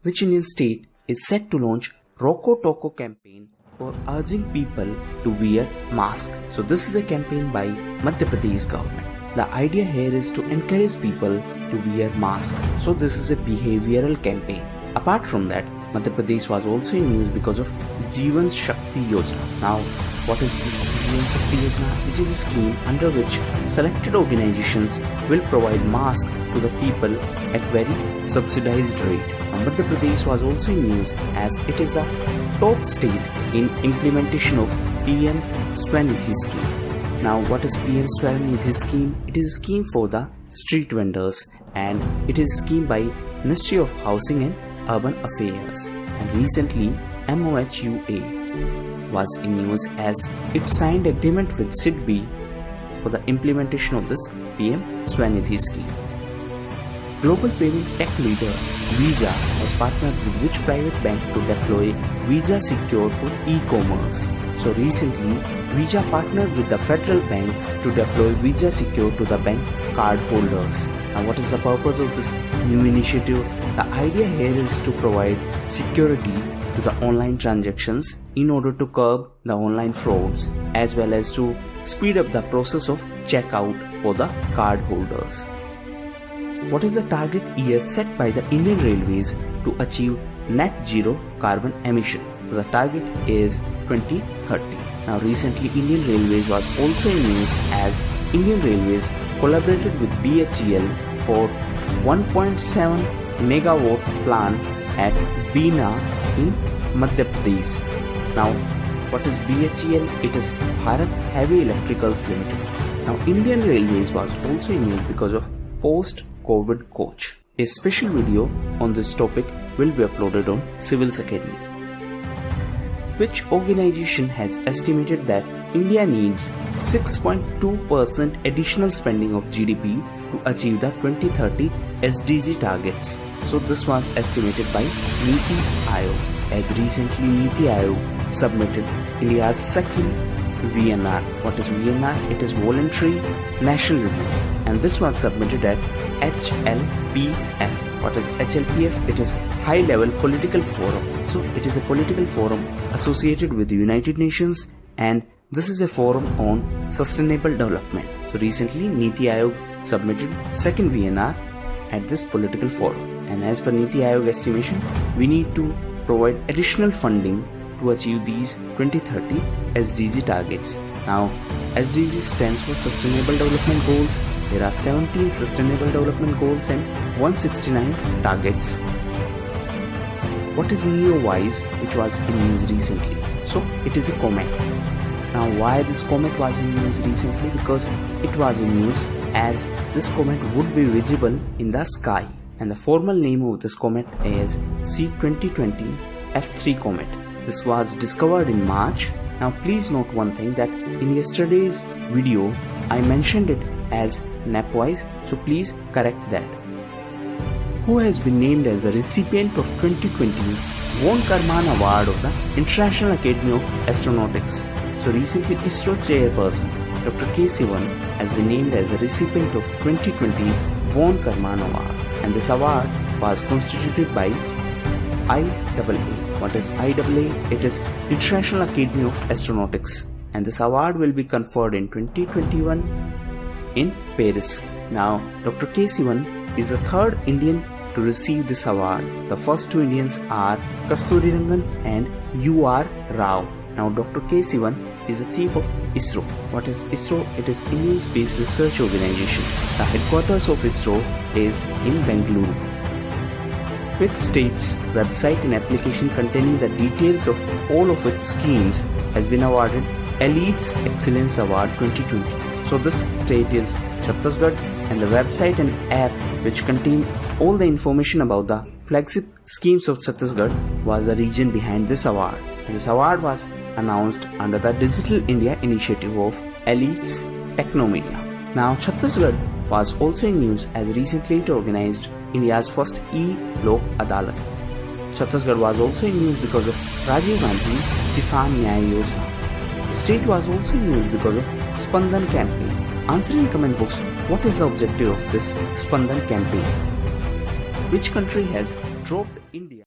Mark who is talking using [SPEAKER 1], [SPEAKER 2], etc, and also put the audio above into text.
[SPEAKER 1] which Indian state is set to launch Roko Toko campaign for urging people to wear mask. So this is a campaign by Madhya Pradesh government. The idea here is to encourage people to wear mask. So this is a behavioral campaign. Apart from that, Madhya Pradesh was also in news because of Jeevan Shakti Yojana. Now, what is this Jeevan Shakti Yojana? It is a scheme under which selected organizations will provide masks to the people at very subsidized rate. Now, Madhya Pradesh was also in news as it is the top state in implementation of PM Swanidhi scheme. Now, what is PM Swanidhi scheme? It is a scheme for the street vendors and it is a scheme by Ministry of Housing and Urban Affairs, and recently MOHUA was in news as it signed agreement with SIDBI for the implementation of this PM Swanidhi scheme. Global payment tech leader Visa has partnered with which private bank to deploy Visa Secure for e-commerce? So recently, Visa partnered with the Federal Bank to deploy Visa Secure to the bank card holders. Now, what is the purpose of this new initiative? The idea here is to provide security to the online transactions in order to curb the online frauds as well as to speed up the process of checkout for the card holders. What is the target year set by the Indian Railways to achieve net zero carbon emission? The target is 2030. Now recently Indian Railways was also in news as Indian Railways collaborated with BHEL for 1.7 megawatt plant at Bina in Madhya Pradesh. Now what is BHEL? It is Bharat Heavy Electricals Limited. Now Indian Railways was also in news because of post-COVID coach. A special video on this topic will be uploaded on Civils Academy. Which organization has estimated that India needs 6.2% additional spending of GDP to achieve the 2030 SDG targets? So this was estimated by Niti Aayog, as recently Niti Aayog submitted India's second VNR. What is VNR? It is Voluntary National Review, and this was submitted at HLPF. What is HLPF? It is High Level Political Forum. So it is a political forum associated with the United Nations, and this is a forum on sustainable development. So recently Niti Aayog submitted second VNR at this political forum, and as per Niti Aayog estimation, we need to provide additional funding to achieve these 2030 SDG targets. Now SDG stands for Sustainable Development Goals. There are 17 Sustainable Development Goals and 169 targets. What is NEOWISE, which was in news recently? So it is a comet. Now why this comet was in news recently? Because it was in news as this comet would be visible in the sky, and the formal name of this comet is C2020 F3 comet. This was discovered in March. Now please note one thing, that in yesterday's video I mentioned it as NEPWISE, so please correct that. Who has been named as the recipient of 2020 Von Karman Award of the International Academy of Astronautics? So recently ISRO chairperson Dr. K. Sivan has been named as the recipient of 2020 Von Karman Award, and this award was constituted by IAA. What is IAA? It is International Academy of Astronautics, and this award will be conferred in 2021 in Paris. Now Dr. K. Sivan is the third Indian to receive this award. The first two Indians are Kasturirangan and U.R. Rao. Now Dr. K. Sivan is the chief of ISRO. What is ISRO? It is Indian Space Research Organization. The headquarters of ISRO is in Bengaluru. Which state's website and application containing the details of all of its schemes has been awarded Elite's Excellence Award 2020? So this state is Chhattisgarh, and the website and app which contain all the information about the flagship schemes of Chhattisgarh was the region behind this award. And this award was announced under the Digital India initiative of Elites Technomedia. Now Chhattisgarh was also in news as recently it organized India's first e-Lok Adalat. Chhattisgarh was also in news because of Rajiv Gandhi Kisan Nyaya Yojana. The state was also in news because of Spandan campaign. Answer in comment box what is the objective of this Spandan campaign. Which country has dropped India